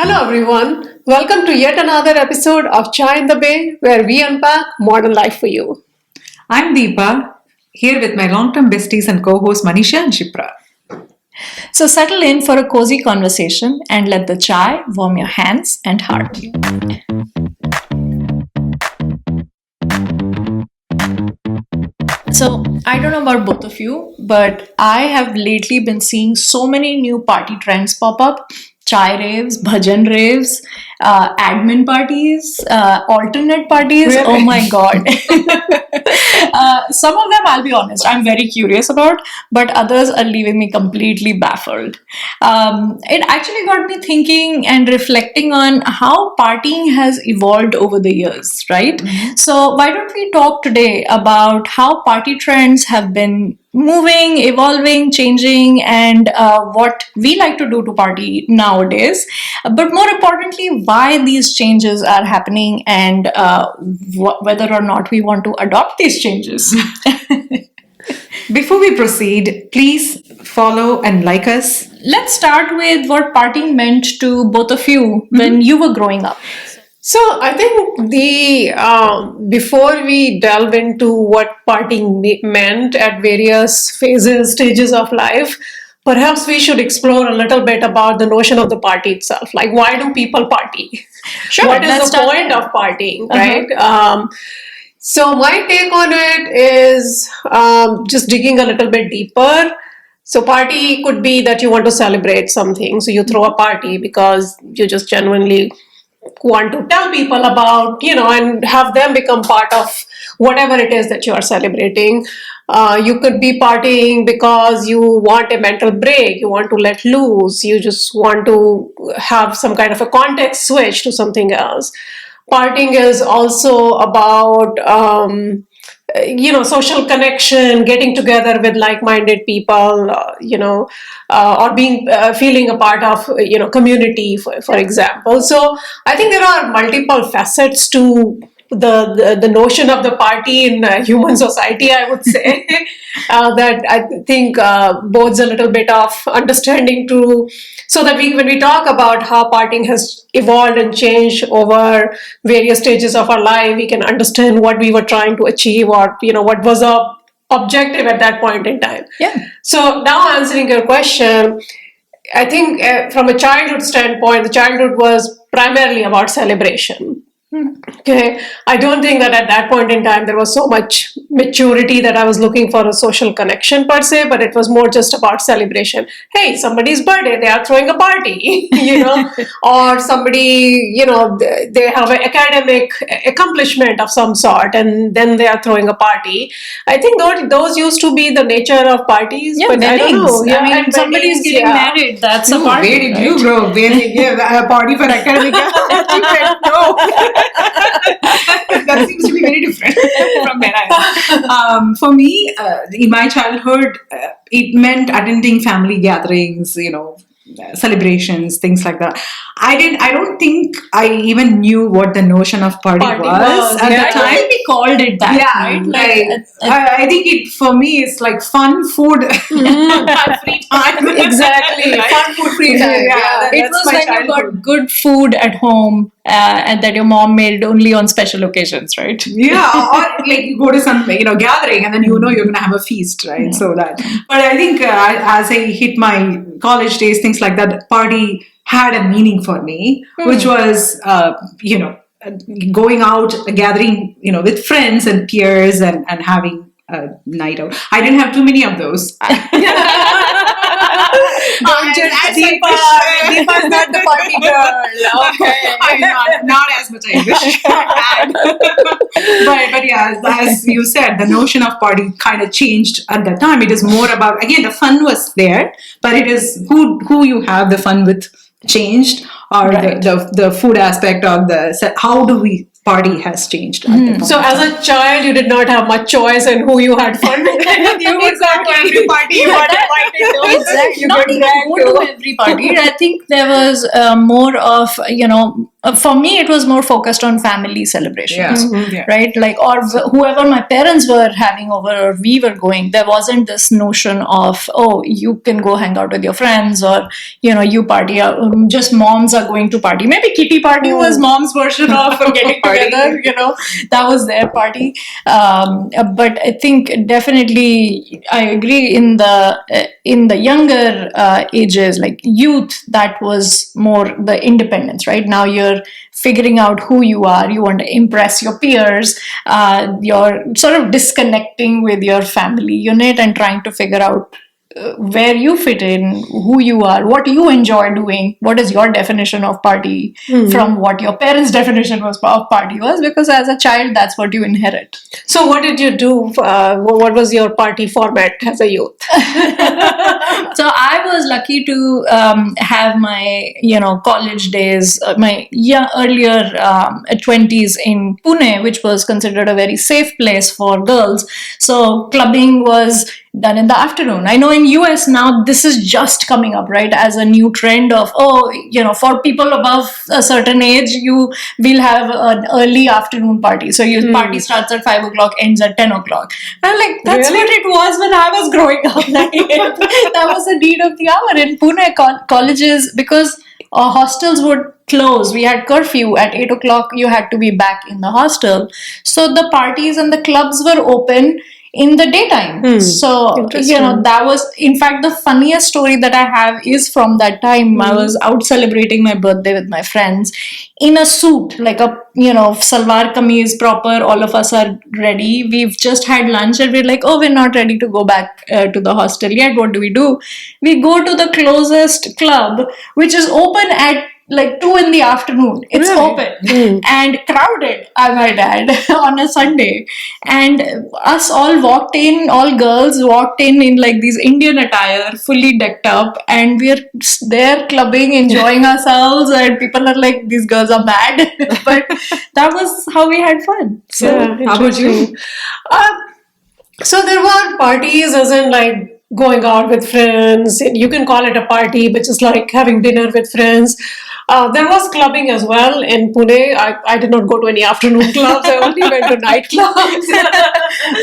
Hello, everyone. Welcome to yet another episode of Chai in the Bay, where we unpack modern life for you. I'm Deepa, here with my long term besties and co hosts Manisha and Shipra. So settle in for a cozy conversation and let the chai warm your hands and heart. So, I don't know about both of you, but I have lately been seeing so many new party trends pop up. Chai raves, bhajan raves, admin parties, alternate parties. Oh Really? my god. Some of them, I'll be honest, I'm very curious about, but others are leaving me completely baffled. It actually got me thinking and reflecting on how partying has evolved over the years, right? So, why don't we talk today about how party trends have been moving, evolving, changing, and what we like to do to party nowadays. But more importantly, why these changes are happening and whether or not we want to adopt these changes. Before we proceed, please follow and like us. Let's start with what partying meant to both of you when you were growing up. So, I think the before we delve into what partying meant at various phases, stages of life, perhaps we should explore a little bit about the notion of the party itself. Like, why do people party? Sure, What is let's the start point there. of partying, right? So my take on it is just digging a little bit deeper. So party could be that you want to celebrate something. So you throw a party because you just genuinely want to tell people about, and have them become part of whatever it is that you are celebrating. You could be partying because you want a mental break, you want to let loose, you just want to have some kind of a context switch to something else. Partying is also about social connection, getting together with like-minded people, or being feeling a part of community, for example. So I think there are multiple facets to the notion of the party in human society, I would say, that I think bodes a little bit of understanding to, so that when we talk about how partying has evolved and changed over various stages of our life, we can understand what we were trying to achieve, or what was our objective at that point in time. Yeah. So now answering your question, I think from a childhood standpoint, the childhood was primarily about celebration. Okay, I don't think that at that point in time there was so much maturity that I was looking for a social connection per se, but it was more just about celebration. Hey, somebody's birthday, they are throwing a party, or somebody, they have an academic accomplishment of some sort, and then they are throwing a party. I think those used to be the nature of parties, Yeah, but I don't know. weddings. Yeah, I mean, and somebody's weddings, getting yeah. married. That's a Ooh, party. where did right? you grow? Where did you give a party for academic achievement? No. That seems to be very different from where I am. For me, in my childhood, it meant attending family gatherings, celebrations, things like that. I don't think I even knew what the notion of party Party was was, at yeah. the I don't time. think we called it that, Yeah, right? I think it for me it's like fun, food, and free time. Exactly. Fun food, free time. Yeah. It that's was my when you childhood. got good food at home and that your mom made only on special occasions, right? Yeah, or like you go to some gathering and then you're gonna have a feast, right? So that. But I think as I hit my college days, things like that, party had a meaning for me, which was going out, gathering, with friends and peers and having a night out. I didn't have too many of those. Don't judge As I Deepa. wish. Deepa's not the party girl. Okay. I'm not as much I wish I had. but yeah, as you said, the notion of party kind of changed at that time. It is more about, again, the fun was there, but it is who you have the fun with changed, or Right. the food aspect of how do we party has changed at that point. So as a child, you did not have much choice in who you had fun with. You would go to every party you got invited to. Exactly. You Not get even dragged go to every party. I think there was more of, for me, it was more focused on family celebrations, Yeah. right? Like, or whoever my parents were having over or we were going, there wasn't this notion of, oh, you can go hang out with your friends, or, you party, just moms are going to party. Maybe kitty party was mom's version of getting Party. together, that was their party. But I think definitely I agree in the younger ages, like youth, that was more the independence, right? Now you're figuring out who you are, you want to impress your peers, you're sort of disconnecting with your family unit and trying to figure out where you fit in, who you are, what you enjoy doing, what is your definition of party from what your parents' definition of party was, because as a child, that's what you inherit. So what did you do? What was your party format as a youth? So I was lucky to have my, college days, my earlier 20s in Pune, which was considered a very safe place for girls. So clubbing was done in the afternoon. I know in US now this is just coming up, right, as a new trend of, for people above a certain age, you will have an early afternoon party. So your party starts at 5 o'clock, ends at 10 o'clock. I'm like, that's Really? what it was when I was growing up. That was the need of the hour. In Pune, colleges, because hostels would close. We had curfew at 8 o'clock. You had to be back in the hostel. So the parties and the clubs were open in the daytime. So, Interesting. that was, in fact, the funniest story that I have is from that time. I was out celebrating my birthday with my friends in a suit, like a, salwar kameez proper. All of us are ready. We've just had lunch and we're like, oh, we're not ready to go back to the hostel yet. What do? We go to the closest club, which is open at like 2 in the afternoon. It's open and crowded, I might add, on a Sunday. And us all girls walked in like these Indian attire, fully decked up, and we're there clubbing, enjoying ourselves, and people are like, these girls are mad. But that was how we had fun. So, Yeah, how about you? interesting. So there were parties, as in like going out with friends. You can call it a party, but just like having dinner with friends. There was clubbing as well in Pune. I did not go to any afternoon clubs. I only went to nightclubs.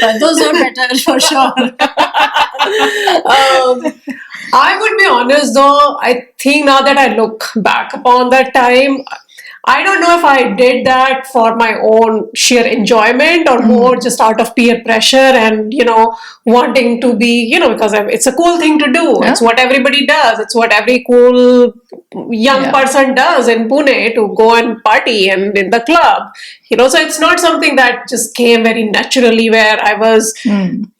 but those are better for sure. I would be honest though, I think now that I look back upon that time, I don't know if I did that for my own sheer enjoyment or more just out of peer pressure and, wanting to be, because it's a cool thing to do. Yeah. It's what everybody does. It's what every cool young person does in Pune, to go and party and in the club. So it's not something that just came very naturally, where I was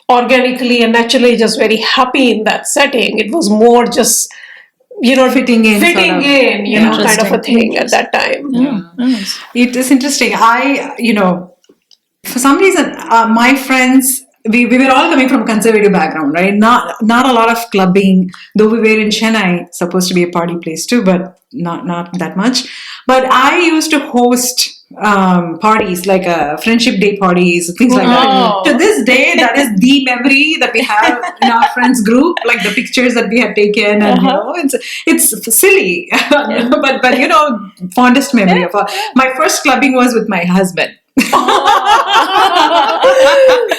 organically and naturally just very happy in that setting. It was more just, Fitting in, sort of. kind of a thing at that time. Nice. It is interesting. For some reason, my friends, we were all coming from a conservative background, right? Not a lot of clubbing, though we were in Chennai, supposed to be a party place too, but not that much. But I used to host parties, like friendship day parties, things like that. To this day, that is the memory that we have in our friends group, like the pictures that we had taken, and it's silly, but fondest memory of my first clubbing was with my husband.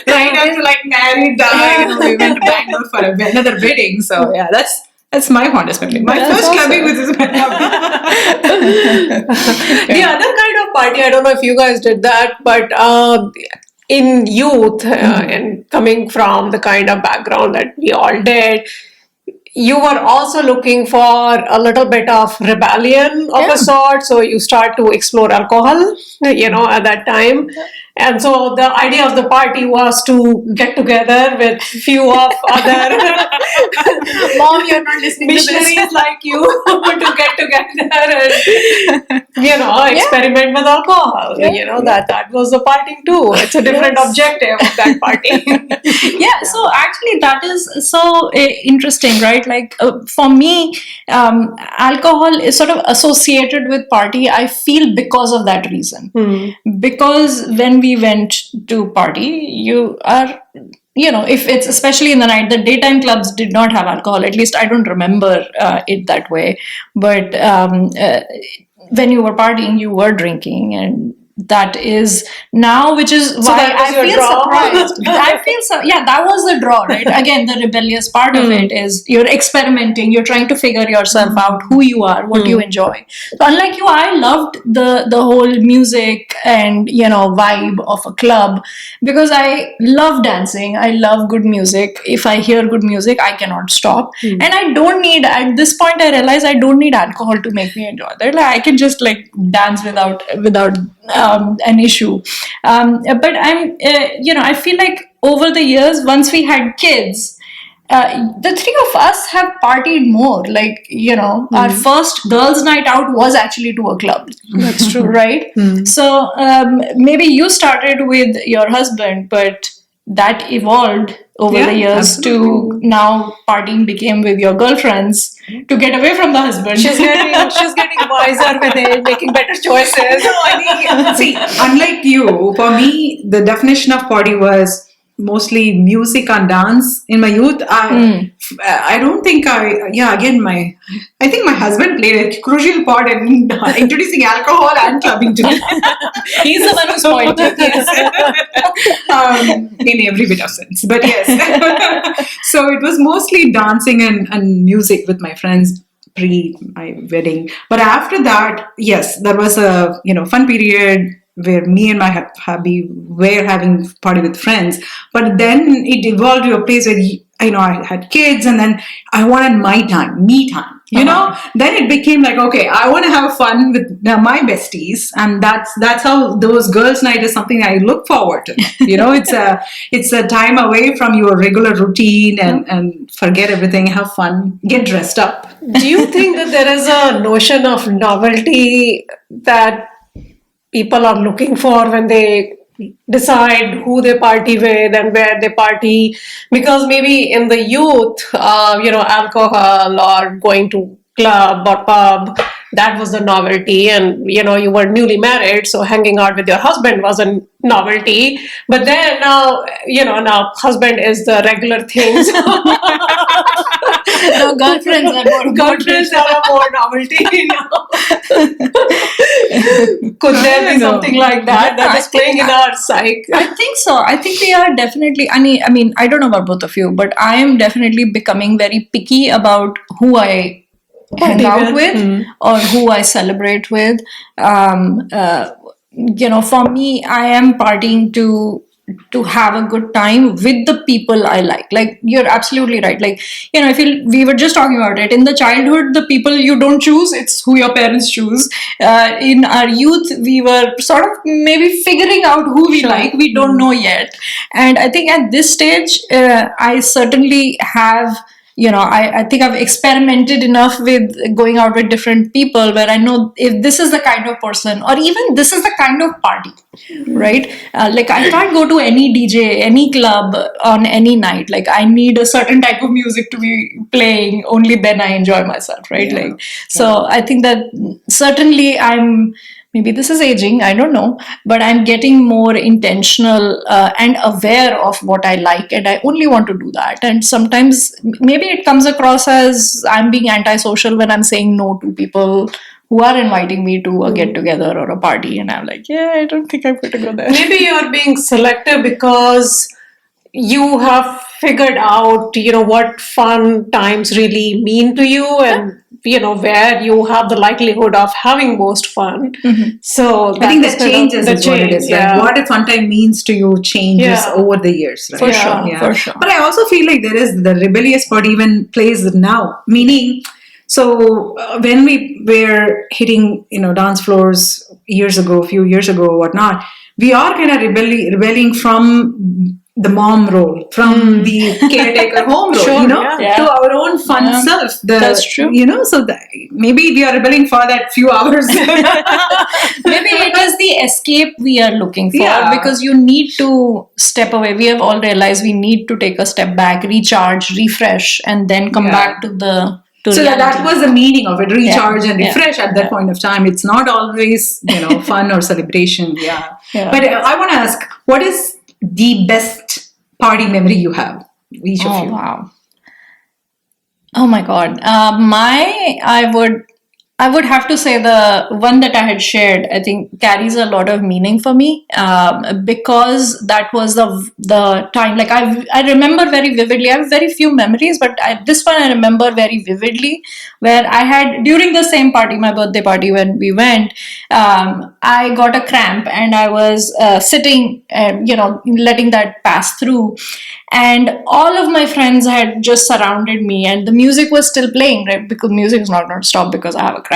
Right after like married, we went to Bangalore for another wedding. So yeah, that's my fondest memory. My first clubbing was with my husband. The other kind of party, I don't know if you guys did that, but in youth and coming from the kind of background that we all did, you were also looking for a little bit of rebellion of a sort. So you start to explore alcohol, at that time. And so the idea of the party was to get together with few of other Mom, you're not listening to missionaries this. like you to get together and experiment with alcohol. That was the party too. It's a different objective of that party. So actually that is so interesting, right? Like for me, alcohol is sort of associated with party, I feel, because of that reason. Because when we went to party, you are, if it's especially in the night, the daytime clubs did not have alcohol. At least I don't remember it that way. But when you were partying, you were drinking, and that is now, which is why that was I your feel draw? surprised. Yeah, that was the draw, right? Again, the rebellious part of it is you're experimenting, you're trying to figure yourself out, who you are, what you enjoy. So unlike you, I loved the whole music and vibe of a club, because I love dancing. I love good music. If I hear good music, I cannot stop. And I don't need, at this point I realize I don't need alcohol to make me enjoy that. Like, I can just like dance without an issue. But I feel like over the years, once we had kids, the three of us have partied more. Like, our first girls' night out was actually to a club. That's true. Right? So maybe you started with your husband, but that evolved over Yeah, the years to now partying became with your girlfriends to get away from the husband. She's getting wiser with it, making better choices. No, I think, see, unlike you, for me, the definition of party was mostly music and dance in my youth. I don't think I think my husband played a crucial part in introducing alcohol and clubbing to me. He's the one who spoiled it. Yes. In every bit of sense, but yes. So it was mostly dancing and music with my friends pre my wedding. But after that, yes, there was a fun period where me and my hubby were having party with friends. But then it evolved to a place where I had kids, and then I wanted my time, me time. Then it became like, okay, I want to have fun with my besties, and that's how those girls' night is something I look forward to. It's a time away from your regular routine and forget everything, have fun, get dressed up. Do you think that there is a notion of novelty that people are looking for when they decide who they party with and where they party? Because maybe in the youth, alcohol or going to club or pub, that was the novelty, and you were newly married, so hanging out with your husband was a novelty. But then now husband is the regular thing. So No, girlfriends are more girlfriends are a more novelty. Could there be something like that is playing in our psyche? I think so. I think we are definitely. I mean, I don't know about both of you, but I am definitely becoming very picky about who I hang out with or who I celebrate with. For me, I am partying to have a good time with the people I like. Like, you're absolutely right. Like, I feel we were just talking about it. In the childhood, the people you don't choose, it's who your parents choose. In our youth, we were sort of maybe figuring out who we like. We don't know yet. And I think at this stage, I certainly have... I think I've experimented enough with going out with different people where I know if this is the kind of person, or even this is the kind of party, right? Like, I can't go to any DJ, any club on any night. Like, I need a certain type of music to be playing. Only then I enjoy myself, right? Yeah. So I think that certainly maybe this is aging, I don't know, but I'm getting more intentional and aware of what I like, and I only want to do that. And sometimes maybe it comes across as I'm being antisocial when I'm saying no to people who are inviting me to a get together or a party, and I'm like, yeah, I don't think I'm going to go there. Maybe you're being selective because you have figured out, what fun times really mean to you, and where you have the likelihood of having most fun. So I think that changes the is what it is. yeah. Like, what a fun time means to you changes Yeah. over the years, right? For sure, for sure. But I also feel like there is the rebellious part even plays now. Meaning, so when we were hitting, dance floors a few years ago, or whatnot, we are kind of rebelling from the mom role, from the caretaker home role, Sure, yeah. to our own fun self. That's true. So maybe we are rebelling for that few hours. Maybe it is the escape we are looking for, Yeah. because you need to step away. We have all realized we need to take a step back, recharge, refresh, and then come Yeah. back to the to So reality. that was the meaning of it, recharge and Yeah. refresh at that point of time. It's not always, fun or celebration. Yeah. Yeah. But I want to ask, what is the best party memory you have, each of Oh you? wow! Oh my God! I would I would have to say the one that I had shared, I think, carries a lot of meaning for me, because that was the time. Like I remember very vividly. I have very few memories, but this one I remember very vividly, where I had during the same party, my birthday party, when we went, I got a cramp and I was sitting, letting that pass through, and all of my friends had just surrounded me, and the music was still playing, right? Because music is not going to stop because I have a cramp.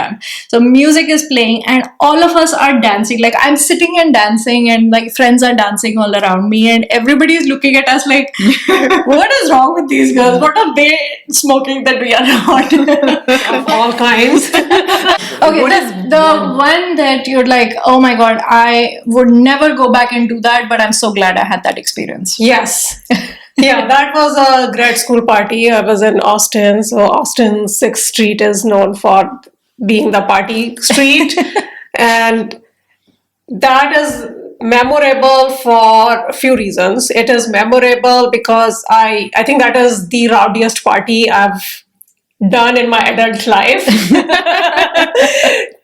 So music is playing, and all of us are dancing. Like I'm sitting and dancing, and like friends are dancing all around me, and everybody is looking at us like, "What is wrong with these girls? What are they smoking that we are not?" Of all kinds. Okay, the one that you're like, oh my god, I would never go back and do that, but I'm so glad I had that experience. Yes. Yeah, that was a grad school party. I was in Austin. So, Austin 6th Street is known for being the party street. And that is memorable for a few reasons. It is memorable because I think that is the rowdiest party I've done in my adult life.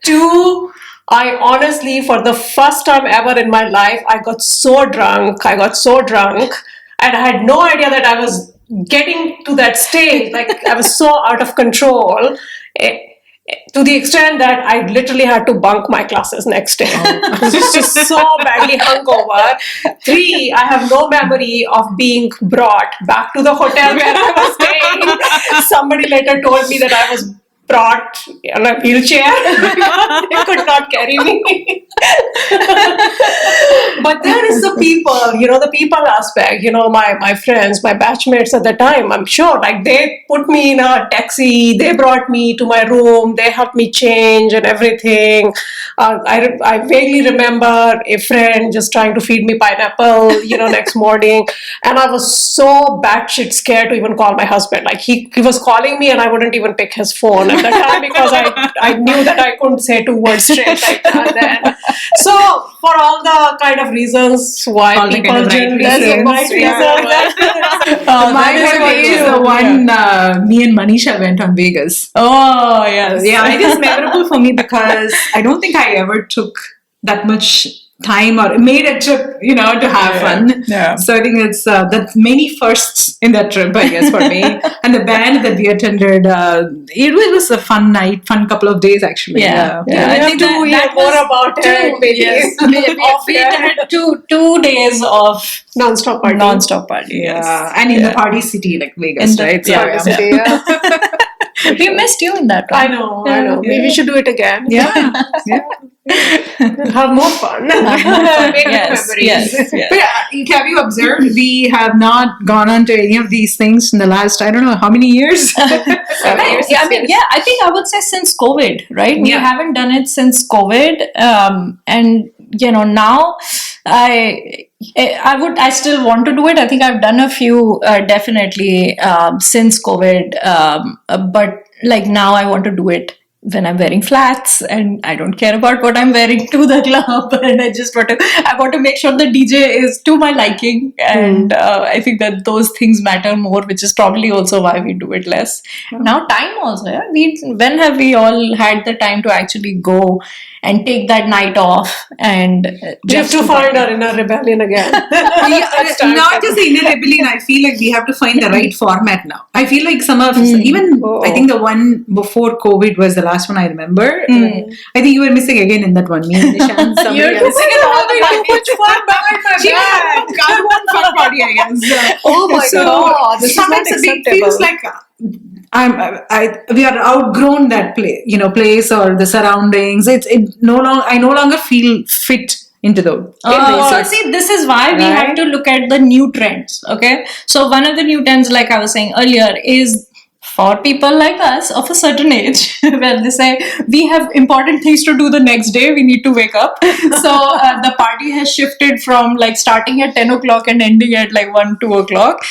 Two, I honestly, for the first time ever in my life, I got so drunk. And I had no idea that I was getting to that stage. Like, I was so out of control. To the extent that I literally had to bunk my classes next day. I was just so badly hungover. Three, I have no memory of being brought back to the hotel where I was staying. Somebody later told me that I was brought in a wheelchair. They could not carry me. But there is the people aspect. My friends, my batchmates at the time, I'm sure, like they put me in a taxi, they brought me to my room, they helped me change and everything. I vaguely remember a friend just trying to feed me pineapple, next morning. And I was so batshit scared to even call my husband. Like he was calling me and I wouldn't even pick his phone at the time because I knew that I couldn't say 2 words straight like that then. So for all the kind of reasons why All the people kind of right generally reasons, say right reasons. My memory is the one me and Manisha went on Vegas. Oh, yes. Yeah, it is memorable for me because I don't think I ever took that much time or made a trip, to have fun. Yeah. So I think it's that many firsts in that trip, I guess, for me. And the band that we attended, it was a fun night, fun couple of days, actually. Yeah. We I have think to that hear more was about it. Maybe. Yes. We had two days of Non-stop party. non-stop party. Yes. Yeah, and in the party city like Vegas, In the- right? yeah, Party city, yeah. We missed you in that one. I know. Maybe we should do it again. Yeah, yeah. Have more fun. Make Yes, memories. yes. But have you observed we have not gone on to any of these things in the last, I don't know how many years? Right. Yeah, I think I would say since COVID, right? We Yeah. haven't done it since COVID, and now I still want to do it. I think I've done a few definitely since COVID, but like now I want to do it when I'm wearing flats and I don't care about what I'm wearing to the club, and I want to make sure the DJ is to my liking, and I think that those things matter more, which is probably also why we do it less. Now time also, yeah. When have we all had the time to actually go and take that night off and We have to find our inner rebellion again. Not just the inner rebellion, I feel like we have to find the right format now. I feel like some of, even Oh. I think the one before COVID was the last one I remember. I think you were missing again in that one. Me and Nishan, somebody You're else. missing it all the time. Too much fun behind my She back. had one fun party, I guess. Oh my God, this is not sometimes it acceptable. feels like we are outgrown that place or the surroundings. I no longer feel fit into the. So see, this is why we have to look at the new trends. Okay, so one of the new trends, like I was saying earlier, is for people like us of a certain age, where they say we have important things to do the next day, we need to wake up. So the party has shifted from like starting at 10 o'clock and ending at like 1-2 o'clock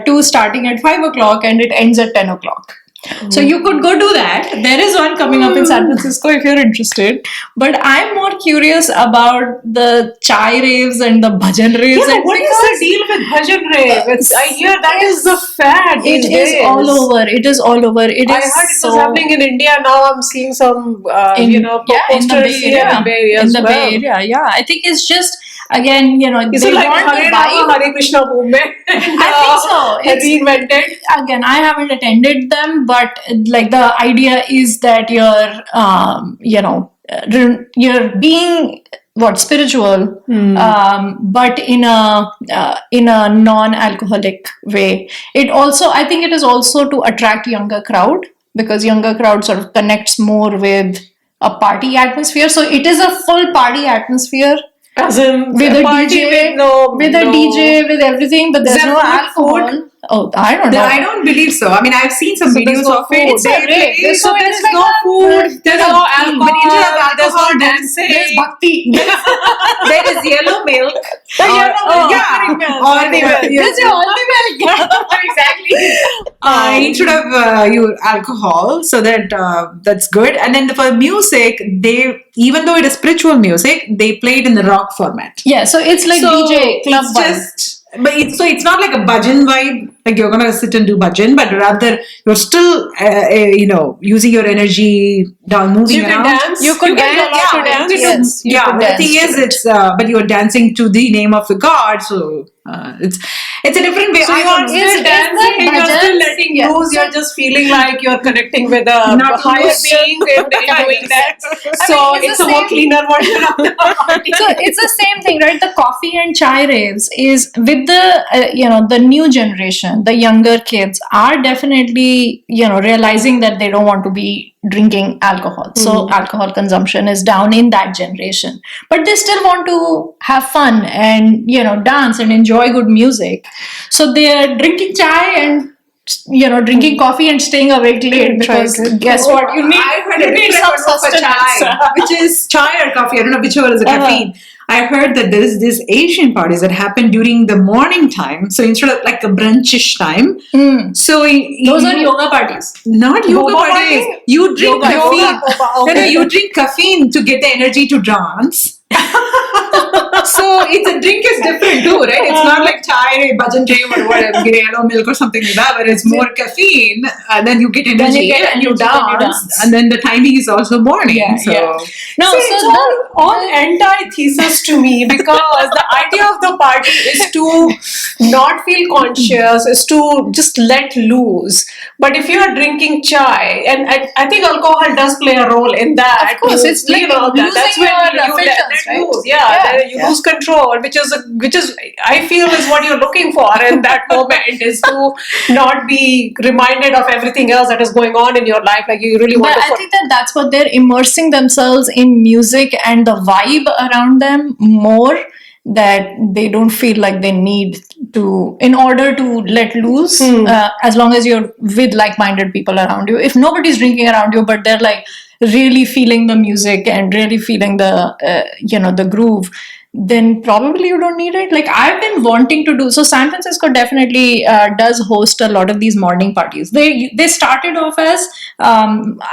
to starting at 5 o'clock and it ends at 10 o'clock. So you could go do that. There is one coming up in San Francisco if you're interested. But I'm more curious about the chai raves and the bhajan raves. Yeah, and what is the deal with bhajan rave? I hear that is the fad these It is days. all over. It is all over. It I is heard it so was happening in India. Now I'm seeing some, in, you know, yeah, in the posters Bay here Area. in Bay Area In as the well. Bay Area, yeah. I think it's just, again, you know, Is they it like want Hare the Rama, vibe. Hare Krishna movement? I think so. It's Reinvented. again, I haven't attended them, but like the idea is that you're, you're being what spiritual, but in a non-alcoholic way. It also, I think, it is also to attract younger crowd because younger crowd sort of connects more with a party atmosphere. So it is a full party atmosphere. As in With a party DJ, with a DJ, with everything, but there's there no food? alcohol. Oh, I don't know. I don't believe so. I mean, I've seen some So videos there's no of it. food. It's a rave. So So there it's is like no a- food. There's no no alcohol, But instead of there's alcohol, no dancing. There's bhakti. There is yellow milk. The yellow milk, yeah. milk, Or Haldi milk. This is all the milk. Exactly. Instead of your alcohol, so that's good. And then for music, even though it is spiritual music, they play it in the rock format. Yeah, so it's like DJ club it's vibe. just but it's not like a bhajan vibe, like you're gonna sit and do bhajan, but rather you're still using your energy down, moving You can around. dance. You could can dance. also dance. Yes, you yeah. could The dance thing to is, it. it's but you're dancing to the name of the god, so it's a different way. So I you don't are know. still Is dancing, the you're still bhajans- letting yeah. loose, you're just feeling like you're connecting with a Not higher loose. being in doing that. So it's it's the a more same- cleaner version of the party. So it's the same thing, right? The coffee and chai raves is with the the new generation, the younger kids are definitely realizing that they don't want to be drinking alcohol. So alcohol consumption is down in that generation, but they still want to have fun and dance and enjoy good music. So they are drinking chai and drinking coffee and staying awake late because guess what? You need I heard you a need different some word for sustenance. chai, which is chai or coffee. I don't know whichever is the caffeine. I heard that there is this Asian parties that happen during the morning time. So instead of like a brunchish time, so Those are yoga parties. not yoga Boba parties. party? You drink Yoga, caffeine. yoga, boba, No, you drink caffeine to get the energy to dance. So it's a drink is different too, right? It's not like chai, bhajan jam or whatever, yellow milk or something like that, but it's more caffeine, and then you get energy Then you get and you energy, then you dance, dance. and then the timing is also morning. Yeah, so yeah. No, See, so it's all antithesis to me because the idea of the party is to not feel conscious, is to just let loose. But if you are drinking chai, and I think alcohol does play a role in that. Of course, it's like that's losing when your you filters, let right? loose. Yeah, Then you lose control, which is I feel is what you're looking for in that moment is to not be reminded of everything else that is going on in your life. Like you really want But to. I think that's what they're immersing themselves in music and the vibe around them more, that they don't feel like they need to, in order to let loose, as long as you're with like-minded people around you. If nobody's drinking around you, but they're like really feeling the music and really feeling the the groove, then probably you don't need it. Like I've been wanting to do so. San Francisco definitely does host a lot of these morning parties. They started off as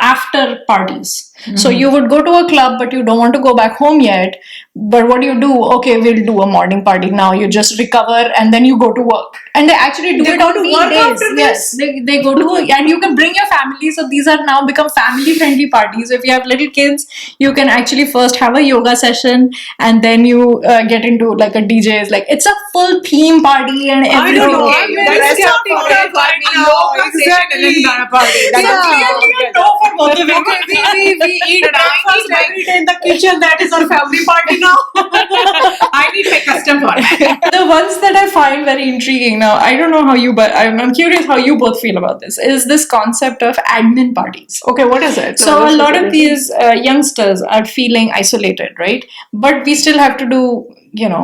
after parties. So you would go to a club, but you don't want to go back home yet. But what do you do? Okay, we'll do a morning party now. You just recover and then you go to work. And they actually do They it go on to work weekdays. after Yes, they go to, and you can bring your family. So these are now become family friendly parties. If you have little kids, you can actually first have a yoga session and then you get into like a DJ's. Like it's a full theme party and I everything. don't know. Okay, I'm you very guys skeptical have to right now. yoga session and then done a party. That's Yeah. clearly a no for both of you. Okay, we eat But I breakfast need my- every day in the kitchen. That is our family party now. I need my custom format. The ones that I find very intriguing now, I don't know how you, but I'm curious how you both feel about this, is this concept of admin parties. Okay, what is it? So a lot of these youngsters are feeling isolated, right? But we still have to do,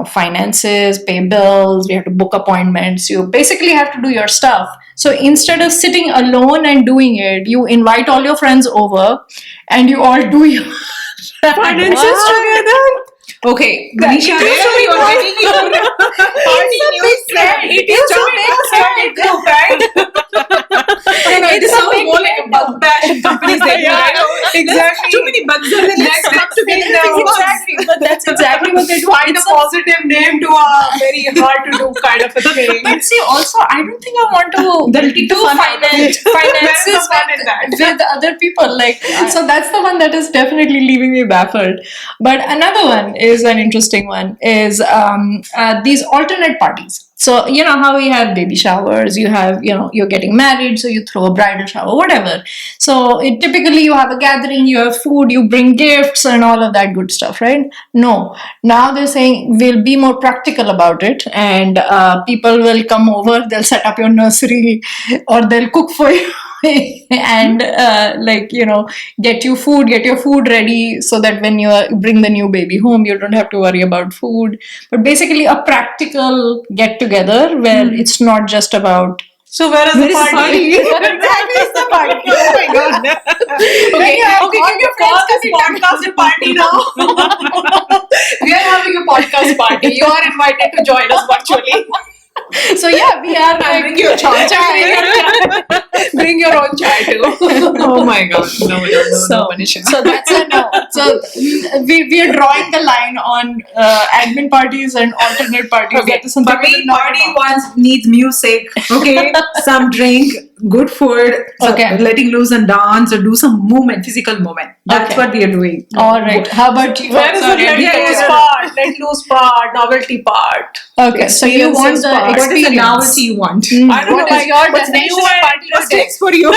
finances, pay bills, we have to book appointments. You basically have to do your stuff. So instead of sitting alone and doing it, you invite all your friends over and you all do your finances together. Okay, Manisha, there you are getting your party news. It is a big Friend group, right? This sounds more like a bug bash in companies. Exactly. Too many bugs are there. Let's come together. Exactly, but that's exactly what they do. Find a positive name to a very hard to do kind of a thing. But see, also, I don't think I want to They'll take the do fun out of it. finances Where's the fun in that? with other people. Like, so that's the one that is definitely leaving me baffled. But another one is an interesting one is these alternate parties. So, you know how we have baby showers, you have, you know, you're getting married, so you throw a bridal shower, whatever. So, typically you have a gathering, you have food, you bring gifts and all of that good stuff, right? No. Now they're saying we'll be more practical about it and people will come over, they'll set up your nursery or they'll cook for you. And like, you know, get your food ready so that when you bring the new baby home you don't have to worry about food, but basically a practical get together where it's not just about So where is the party? exactly it's the party. Oh my god. Okay, can you call this podcast a party now? We are having a podcast party. You are invited to join us virtually. So yeah, we are like, Bring your chai. Bring your own chai too. Oh my god. No, so, Manisha. so that's a no. So we are drawing the line on admin parties and alternate parties. Okay, That is something for we me, will not party adopt. once needs music, okay? Some drink, good food, Okay. letting loose and dance or do some movement, physical movement. That's Okay. what we are doing. All right. How about you? Where is the Sorry, let yeah, loose yeah. part? Let loose part, novelty part. Okay, so you want Experiences the part. What is the experience. novelty you want? I don't What know is your what's definition new of and party interesting today? For you.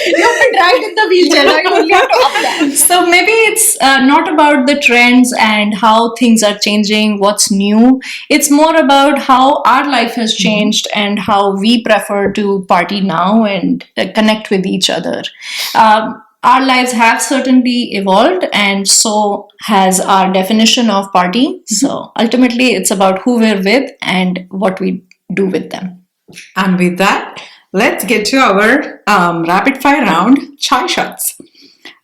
You have been dragged in the wheelchair. Now you only have to up that. So maybe it's not about the trends and how things are changing, what's new. It's more about how our life has changed and how we prefer to party now and connect with each other. Our lives have certainly evolved, and so has our definition of party. So ultimately, it's about who we're with and what we do with them. And with that, let's get to our rapid fire round, chai shots,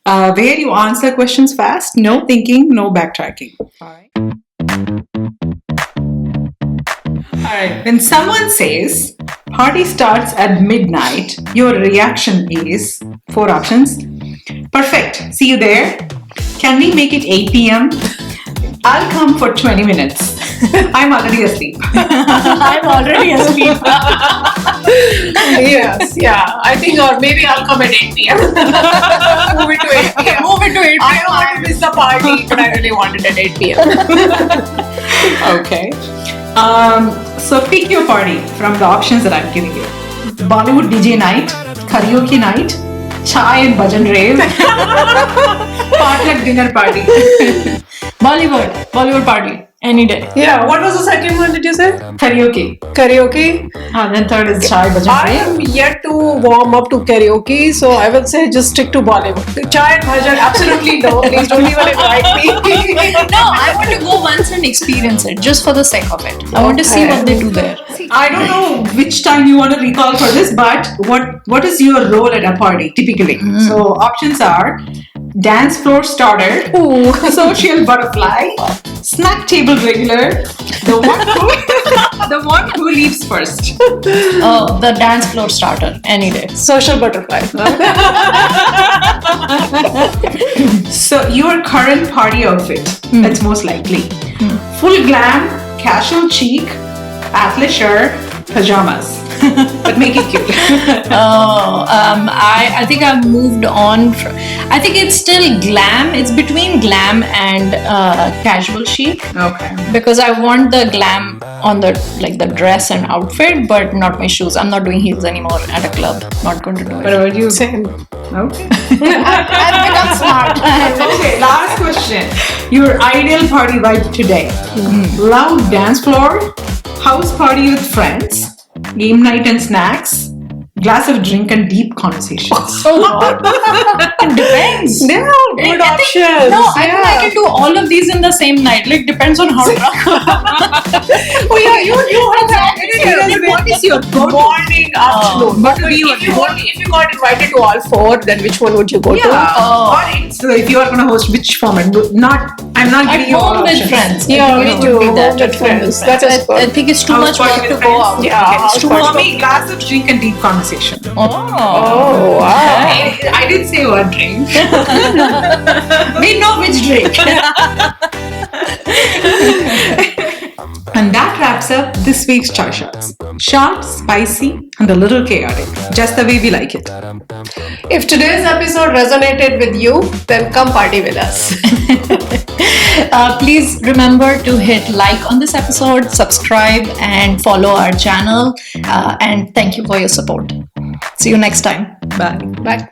where you answer questions fast, no thinking, no backtracking. All right. All right. When someone says party starts at midnight, your reaction is 4 options. Perfect. See you there. Can we make it 8 p.m.? I'll come for 20 minutes. I'm already asleep. I'm already asleep. Yes, yeah. I think, or maybe I'll come at 8 p.m. Move it to 8 p.m. Move it to 8 I don't want to miss the party, but I really want it at 8 p.m. Okay. So pick your party from the options that I'm giving you. Bollywood DJ night, karaoke night, chai and bhajan rave, potluck dinner party. Bollywood party, any day. Yeah, what was the second one, did you say? Karaoke. Karaoke. And then third is chai bhajan I rave. am yet to warm up to karaoke, so I will say just stick to Bollywood. Chai and bhajan, absolutely no. Please don't even invite me. No, I want to go once and experience it just for the sake of it. I want to see what they do there. I don't know which time you want to recall for this, but what is your role at a party typically? So options are dance floor starter, social butterfly, snack table regular, the one who leaves first. Oh, the dance floor starter, any day. Social butterfly. So your current party outfit, that's most likely. Full glam, casual chic, athleisure, pajamas. But make it cute. I think I've moved on. I think it's still glam. It's between glam and casual chic. Okay. Because I want the glam on the dress and outfit, but not my shoes. I'm not doing heels anymore at a club. Not going to do What it. about you? Same. Okay. I've become smart. Okay, last question. Your ideal party vibe today. Loud dance floor, house party with friends, game night and snacks, glass of drink and deep conversations. It depends. They're all good I think- options. No, I think I can do all of these in the same night. Like, depends on how drunk. Oh yeah, you have that. What is your Morning, afternoon. What would be your If you got invited to all four, then which one would you go to? Or it's, if you are going to host which format? Not, I'm not At giving you all home with options. friends. Yeah, I me think it too. would be that. Home with At home friends. with That friends. is good. I think it's too House much party work with to go friends. out. Yeah, Okay. house For party. me, glass of drink and deep conversation. Oh. Oh, wow. I didn't say one drink. We know which drink. And that wraps up this week's Chai Shots. Short, spicy, and a little chaotic. Just the way we like it. If today's episode resonated with you, then come party with us. Please remember to hit like on this episode, subscribe, and follow our channel. And thank you for your support. See you next time. Bye. Bye.